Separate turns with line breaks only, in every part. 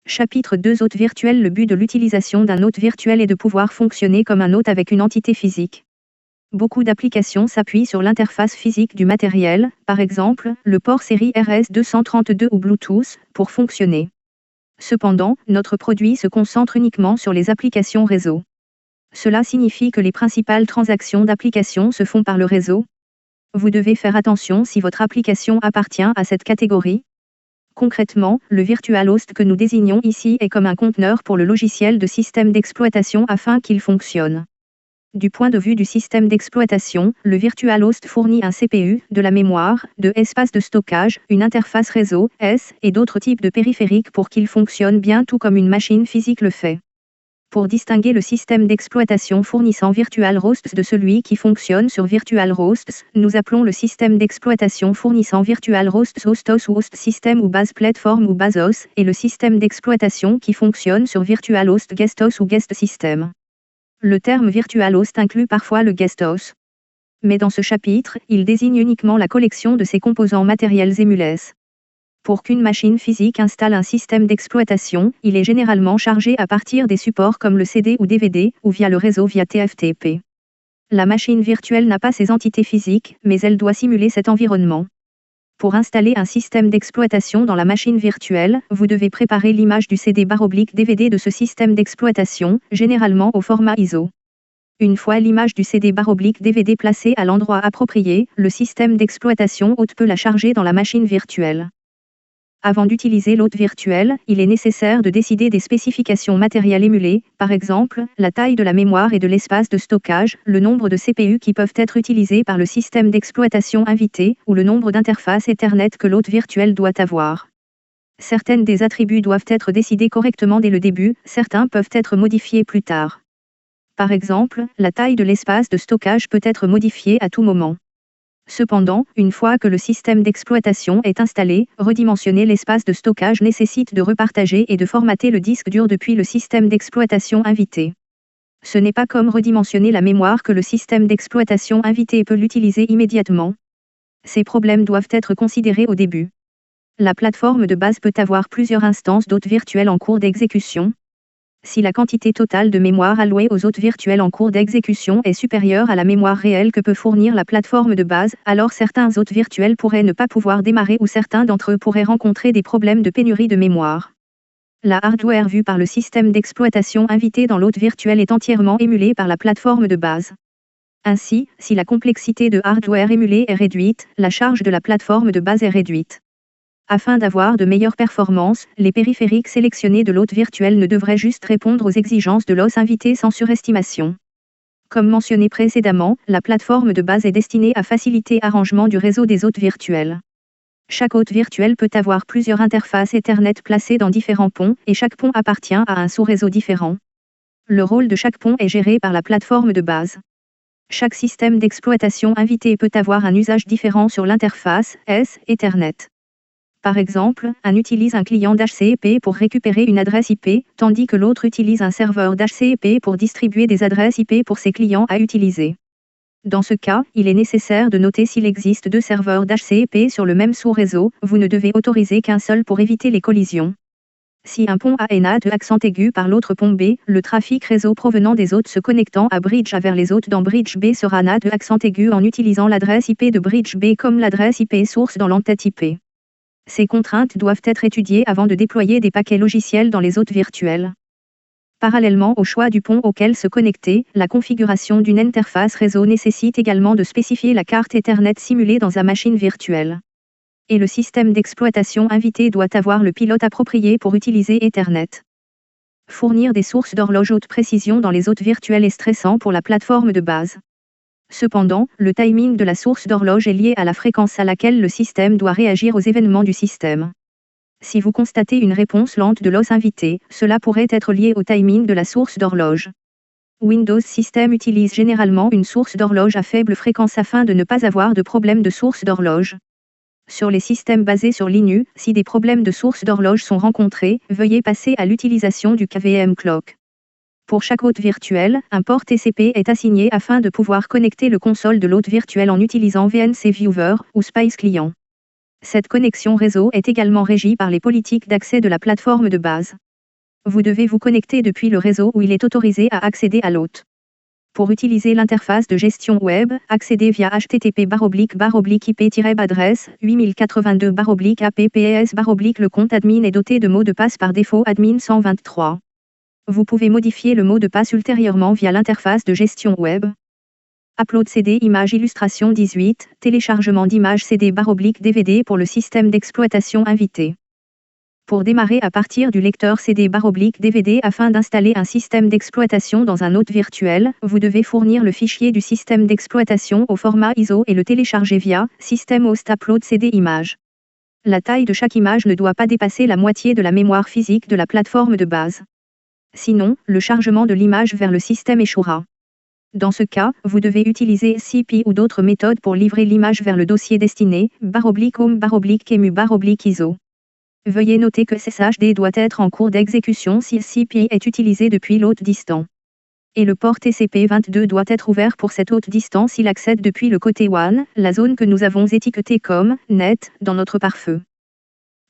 Chapitre 2 Hôte virtuel. Le but de l'utilisation d'un hôte virtuel est de pouvoir fonctionner comme un hôte avec une entité physique. Beaucoup d'applications s'appuient sur l'interface physique du matériel, par exemple, le port série RS232 ou Bluetooth, pour fonctionner. Cependant, notre produit se concentre uniquement sur les applications réseau. Cela signifie que les principales transactions d'applications se font par le réseau. Vous devez faire attention si votre application appartient à cette catégorie. Concrètement, le virtual host que nous désignons ici est comme un conteneur pour le logiciel de système d'exploitation afin qu'il fonctionne. Du point de vue du système d'exploitation, le virtual host fournit un CPU, de la mémoire, de l'espace de stockage, une interface réseau, S, et d'autres types de périphériques pour qu'il fonctionne bien tout comme une machine physique le fait. Pour distinguer le système d'exploitation fournissant virtual hosts de celui qui fonctionne sur virtual hosts, nous appelons le système d'exploitation fournissant virtual hosts hostos ou host system ou base platform ou base OS, et le système d'exploitation qui fonctionne sur virtual host guest OS ou guest system. Le terme virtual host inclut parfois le guest OS. Mais dans ce chapitre, il désigne uniquement la collection de ses composants matériels émules. Pour qu'une machine physique installe un système d'exploitation, il est généralement chargé à partir des supports comme le CD ou DVD, ou via le réseau via TFTP. La machine virtuelle n'a pas ces entités physiques, mais elle doit simuler cet environnement. Pour installer un système d'exploitation dans la machine virtuelle, vous devez préparer l'image du CD/DVD de ce système d'exploitation, généralement au format ISO. Une fois l'image du CD/DVD placée à l'endroit approprié, le système d'exploitation hôte peut la charger dans la machine virtuelle. Avant d'utiliser l'hôte virtuel, il est nécessaire de décider des spécifications matérielles émulées, par exemple, la taille de la mémoire et de l'espace de stockage, le nombre de CPU qui peuvent être utilisés par le système d'exploitation invité, ou le nombre d'interfaces Ethernet que l'hôte virtuel doit avoir. Certaines des attributs doivent être décidés correctement dès le début, certains peuvent être modifiés plus tard. Par exemple, la taille de l'espace de stockage peut être modifiée à tout moment. Cependant, une fois que le système d'exploitation est installé, redimensionner l'espace de stockage nécessite de repartager et de formater le disque dur depuis le système d'exploitation invité. Ce n'est pas comme redimensionner la mémoire que le système d'exploitation invité peut l'utiliser immédiatement. Ces problèmes doivent être considérés au début. La plateforme de base peut avoir plusieurs instances d'hôtes virtuels en cours d'exécution. Si la quantité totale de mémoire allouée aux hôtes virtuels en cours d'exécution est supérieure à la mémoire réelle que peut fournir la plateforme de base, alors certains hôtes virtuels pourraient ne pas pouvoir démarrer ou certains d'entre eux pourraient rencontrer des problèmes de pénurie de mémoire. La hardware vue par le système d'exploitation invité dans l'hôte virtuel est entièrement émulée par la plateforme de base. Ainsi, si la complexité de hardware émulée est réduite, la charge de la plateforme de base est réduite. Afin d'avoir de meilleures performances, les périphériques sélectionnés de l'hôte virtuel ne devraient juste répondre aux exigences de l'os invité sans surestimation. Comme mentionné précédemment, la plateforme de base est destinée à faciliter l'arrangement du réseau des hôtes virtuels. Chaque hôte virtuel peut avoir plusieurs interfaces Ethernet placées dans différents ponts, et chaque pont appartient à un sous-réseau différent. Le rôle de chaque pont est géré par la plateforme de base. Chaque système d'exploitation invité peut avoir un usage différent sur l'interface S Ethernet. Par exemple, un utilise un client d'HCP pour récupérer une adresse IP, tandis que l'autre utilise un serveur d'HCP pour distribuer des adresses IP pour ses clients à utiliser. Dans ce cas, il est nécessaire de noter s'il existe deux serveurs d'HCP sur le même sous-réseau, vous ne devez autoriser qu'un seul pour éviter les collisions. Si un pont A est NAT accent aigu par l'autre pont B, le trafic réseau provenant des hôtes se connectant à bridge A vers les hôtes dans bridge B sera NAT accent aigu en utilisant l'adresse IP de bridge B comme l'adresse IP source dans l'entête IP. Ces contraintes doivent être étudiées avant de déployer des paquets logiciels dans les hôtes virtuels. Parallèlement au choix du pont auquel se connecter, la configuration d'une interface réseau nécessite également de spécifier la carte Ethernet simulée dans sa machine virtuelle. Et le système d'exploitation invité doit avoir le pilote approprié pour utiliser Ethernet. Fournir des sources d'horloge haute précision dans les hôtes virtuels est stressant pour la plateforme de base. Cependant, le timing de la source d'horloge est lié à la fréquence à laquelle le système doit réagir aux événements du système. Si vous constatez une réponse lente de l'os invité, cela pourrait être lié au timing de la source d'horloge. Windows System utilise généralement une source d'horloge à faible fréquence afin de ne pas avoir de problème de source d'horloge. Sur les systèmes basés sur Linux, si des problèmes de source d'horloge sont rencontrés, veuillez passer à l'utilisation du KVM Clock. Pour chaque hôte virtuel, un port TCP est assigné afin de pouvoir connecter le console de l'hôte virtuel en utilisant VNC Viewer ou Spice Client. Cette connexion réseau est également régie par les politiques d'accès de la plateforme de base. Vous devez vous connecter depuis le réseau où il est autorisé à accéder à l'hôte. Pour utiliser l'interface de gestion web, accédez via http://ip-adresse 8082-apps. Le compte admin est doté de mot de passe par défaut admin 123. Vous pouvez modifier le mot de passe ultérieurement via l'interface de gestion web. Upload CD image illustration 18, téléchargement d'images CD/DVD pour le système d'exploitation invité. Pour démarrer à partir du lecteur CD/DVD afin d'installer un système d'exploitation dans un hôte virtuel, vous devez fournir le fichier du système d'exploitation au format ISO et le télécharger via System Host Upload CD Image. La taille de chaque image ne doit pas dépasser la moitié de la mémoire physique de la plateforme de base. Sinon, le chargement de l'image vers le système échouera. Dans ce cas, vous devez utiliser SCP ou d'autres méthodes pour livrer l'image vers le dossier destiné, /home/emu/ISO. Veuillez noter que SSHD doit être en cours d'exécution si SCP est utilisé depuis l'hôte distant. Et le port TCP/22 doit être ouvert pour cet hôte distant s'il accède depuis le côté WAN, la zone que nous avons étiquetée comme « net » dans notre pare-feu.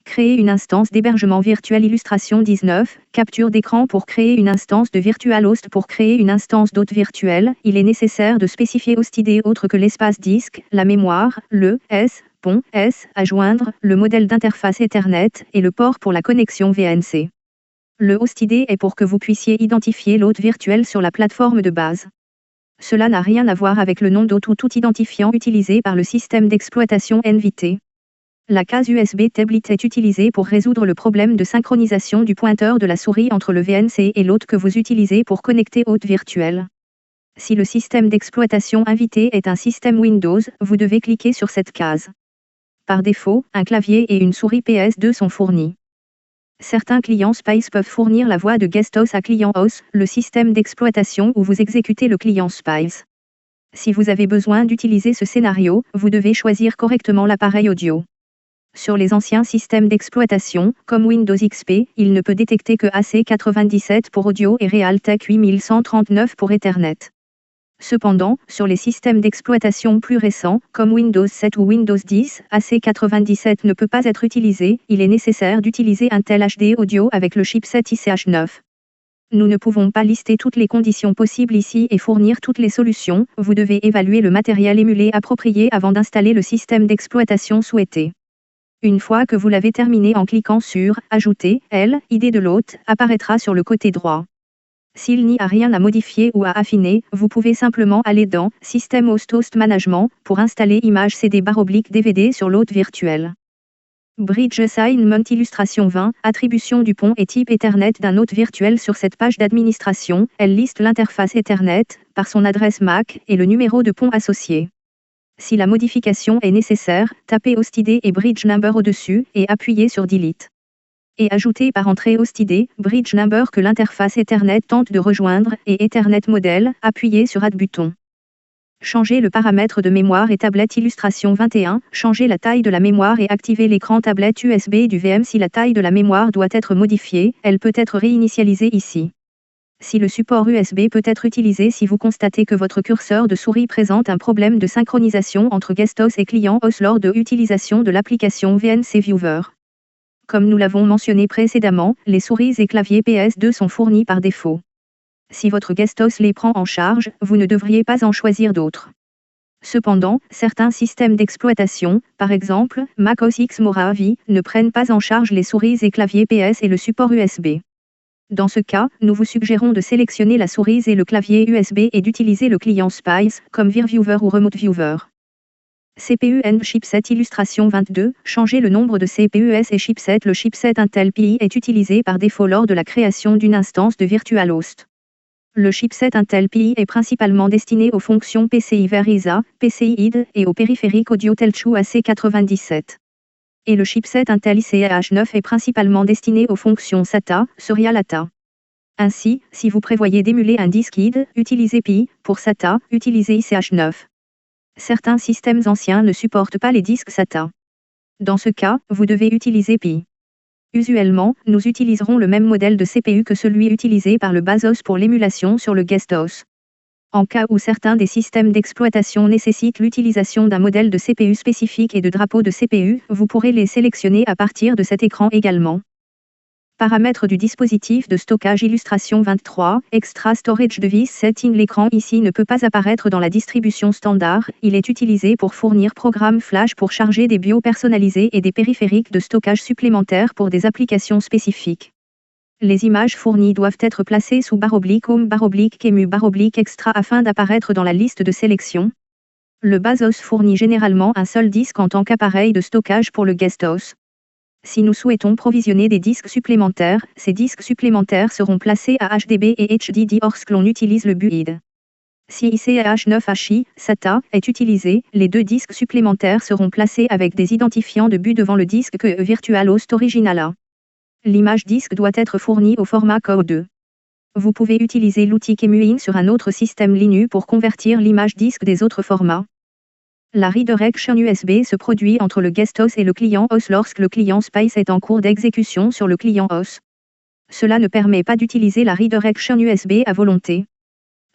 Créer une instance d'hébergement virtuel illustration 19, capture d'écran pour créer une instance de VirtualHost. Pour créer une instance d'hôte virtuel, il est nécessaire de spécifier hostID autre que l'espace disque, la mémoire, le pont S à joindre, le modèle d'interface Ethernet et le port pour la connexion VNC. Le hostID est pour que vous puissiez identifier l'hôte virtuel sur la plateforme de base. Cela n'a rien à voir avec le nom d'hôte ou tout identifiant utilisé par le système d'exploitation NVT. La case USB tablet est utilisée pour résoudre le problème de synchronisation du pointeur de la souris entre le VNC et l'hôte que vous utilisez pour connecter hôte virtuel. Si le système d'exploitation invité est un système Windows, vous devez cliquer sur cette case. Par défaut, un clavier et une souris PS2 sont fournis. Certains clients Spice peuvent fournir la voie de GuestOS à client OS, le système d'exploitation où vous exécutez le client Spice. Si vous avez besoin d'utiliser ce scénario, vous devez choisir correctement l'appareil audio. Sur les anciens systèmes d'exploitation, comme Windows XP, il ne peut détecter que AC97 pour audio et Realtek 8139 pour Ethernet. Cependant, sur les systèmes d'exploitation plus récents, comme Windows 7 ou Windows 10, AC97 ne peut pas être utilisé, il est nécessaire d'utiliser un tel HD audio avec le chipset ICH9. Nous ne pouvons pas lister toutes les conditions possibles ici et fournir toutes les solutions, vous devez évaluer le matériel émulé approprié avant d'installer le système d'exploitation souhaité. Une fois que vous l'avez terminé en cliquant sur « Ajouter », l'ID de l'hôte apparaîtra sur le côté droit. S'il n'y a rien à modifier ou à affiner, vous pouvez simplement aller dans « System Host Management » pour installer image CD/DVD sur l'hôte virtuel. Bridge Assignment illustration 20, attribution du pont et type Ethernet d'un hôte virtuel. Sur cette page d'administration, elle liste l'interface Ethernet, par son adresse MAC, et le numéro de pont associé. Si la modification est nécessaire, tapez hostID et bridge number au-dessus, et appuyez sur Delete. Et ajoutez par entrée hostID, bridge number que l'interface Ethernet tente de rejoindre, et Ethernet modèle, appuyez sur Add bouton. Changez le paramètre de mémoire et tablette illustration 21, changez la taille de la mémoire et activez l'écran tablette USB du VM. Si la taille de la mémoire doit être modifiée, elle peut être réinitialisée ici. Si le support USB peut être utilisé si vous constatez que votre curseur de souris présente un problème de synchronisation entre GuestOS et client OS lors de l'utilisation de l'application VNC Viewer. Comme nous l'avons mentionné précédemment, les souris et claviers PS2 sont fournis par défaut. Si votre GuestOS les prend en charge, vous ne devriez pas en choisir d'autres. Cependant, certains systèmes d'exploitation, par exemple, Mac OS X Mojave, ne prennent pas en charge les souris et claviers PS et le support USB. Dans ce cas, nous vous suggérons de sélectionner la souris et le clavier USB et d'utiliser le client Spice, comme VirViewer ou Remote Viewer. CPU and chipset illustration 22, changez le nombre de CPUs et chipset. Le chipset Intel PI est utilisé par défaut lors de la création d'une instance de VirtualHost. Le chipset Intel PI est principalement destiné aux fonctions PCI Verizia, PCI ID et aux périphériques audio Telchu AC97. Et le chipset Intel ICH9 est principalement destiné aux fonctions SATA, Serial ATA. Ainsi, si vous prévoyez d'émuler un disque ID, utilisez PI, pour SATA, utilisez ICH9. Certains systèmes anciens ne supportent pas les disques SATA. Dans ce cas, vous devez utiliser PI. Usuellement, nous utiliserons le même modèle de CPU que celui utilisé par le BASOS pour l'émulation sur le GuestOS. En cas où certains des systèmes d'exploitation nécessitent l'utilisation d'un modèle de CPU spécifique et de drapeau de CPU, vous pourrez les sélectionner à partir de cet écran également. Paramètres du dispositif de stockage illustration 23, Extra Storage Device Setting. L'écran ici ne peut pas apparaître dans la distribution standard, il est utilisé pour fournir programme Flash pour charger des BIOS personnalisés et des périphériques de stockage supplémentaires pour des applications spécifiques. Les images fournies doivent être placées sous /home /extra afin d'apparaître dans la liste de sélection. Le BAS-OS fournit généralement un seul disque en tant qu'appareil de stockage pour le guest-OS. Si nous souhaitons provisionner des disques supplémentaires, ces disques supplémentaires seront placés à HDB et HDD lorsque l'on utilise le BUID. Si ICH9HI, SATA, est utilisé, les deux disques supplémentaires seront placés avec des identifiants de BU devant le disque que Virtual Host Original a. L'image disque doit être fournie au format CO2. Vous pouvez utiliser l'outil Kemuin sur un autre système Linux pour convertir l'image disque des autres formats. La redirection USB se produit entre le guest OS et le client OS lorsque le client Spice est en cours d'exécution sur le client OS. Cela ne permet pas d'utiliser la redirection USB à volonté.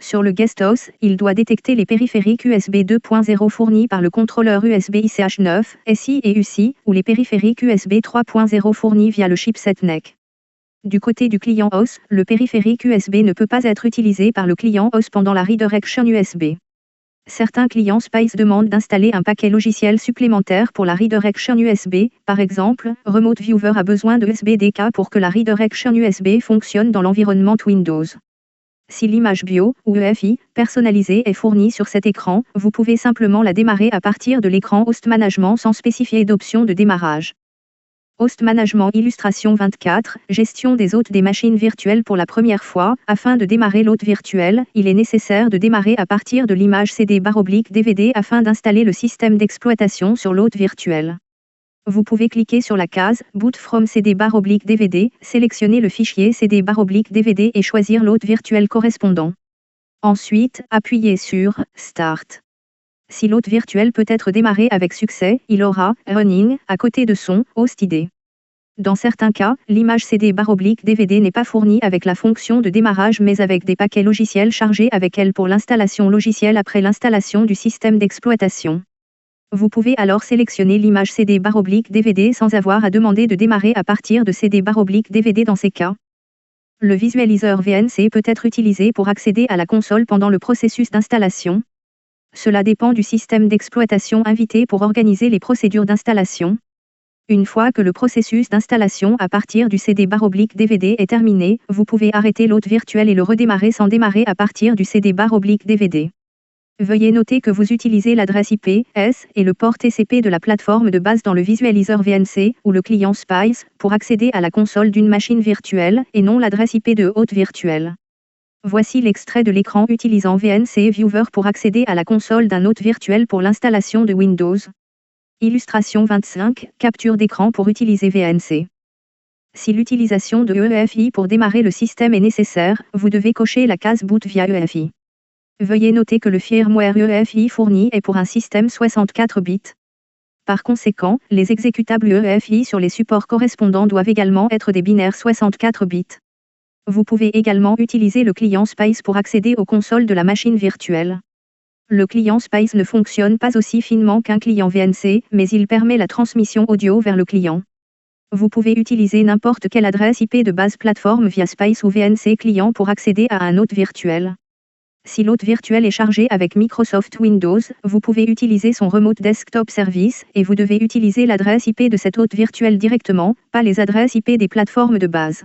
Sur le guest OS, il doit détecter les périphériques USB 2.0 fournis par le contrôleur USB ICH9, SI et UCI, ou les périphériques USB 3.0 fournis via le chipset NEC. Du côté du client OS, le périphérique USB ne peut pas être utilisé par le client OS pendant la redirection USB. Certains clients Spice demandent d'installer un paquet logiciel supplémentaire pour la redirection USB. Par exemple, Remote Viewer a besoin de SBDK pour que la redirection USB fonctionne dans l'environnement Windows. Si l'image BIOS ou EFI personnalisée est fournie sur cet écran, vous pouvez simplement la démarrer à partir de l'écran Host Management sans spécifier d'option de démarrage. Host Management illustration 24, gestion des hôtes des machines virtuelles pour la première fois. Afin de démarrer l'hôte virtuel, il est nécessaire de démarrer à partir de l'image CD/DVD afin d'installer le système d'exploitation sur l'hôte virtuel. Vous pouvez cliquer sur la case Boot from CD/DVD, sélectionner le fichier CD/DVD et choisir l'hôte virtuel correspondant. Ensuite, appuyez sur Start. Si l'hôte virtuel peut être démarré avec succès, il aura Running à côté de son Host ID. Dans certains cas, l'image CD/DVD n'est pas fournie avec la fonction de démarrage mais avec des paquets logiciels chargés avec elle pour l'installation logicielle après l'installation du système d'exploitation. Vous pouvez alors sélectionner l'image CD/DVD sans avoir à demander de démarrer à partir de CD/DVD dans ces cas. Le visualiseur VNC peut être utilisé pour accéder à la console pendant le processus d'installation. Cela dépend du système d'exploitation invité pour organiser les procédures d'installation. Une fois que le processus d'installation à partir du CD/DVD est terminé, vous pouvez arrêter l'hôte virtuel et le redémarrer sans démarrer à partir du CD/DVD. Veuillez noter que vous utilisez l'adresse IP, S, et le port TCP de la plateforme de base dans le visualiseur VNC, ou le client Spice, pour accéder à la console d'une machine virtuelle, et non l'adresse IP de hôte virtuel. Voici l'extrait de l'écran utilisant VNC Viewer pour accéder à la console d'un hôte virtuel pour l'installation de Windows. Illustration 25, capture d'écran pour utiliser VNC. Si l'utilisation de EFI pour démarrer le système est nécessaire, vous devez cocher la case Boot via EFI. Veuillez noter que le firmware EFI fourni est pour un système 64 bits. Par conséquent, les exécutables EFI sur les supports correspondants doivent également être des binaires 64 bits. Vous pouvez également utiliser le client Spice pour accéder aux consoles de la machine virtuelle. Le client Spice ne fonctionne pas aussi finement qu'un client VNC, mais il permet la transmission audio vers le client. Vous pouvez utiliser n'importe quelle adresse IP de base plateforme via Spice ou VNC client pour accéder à un hôte virtuel. Si l'hôte virtuel est chargé avec Microsoft Windows, vous pouvez utiliser son Remote Desktop Service, et vous devez utiliser l'adresse IP de cet hôte virtuel directement, pas les adresses IP des plateformes de base.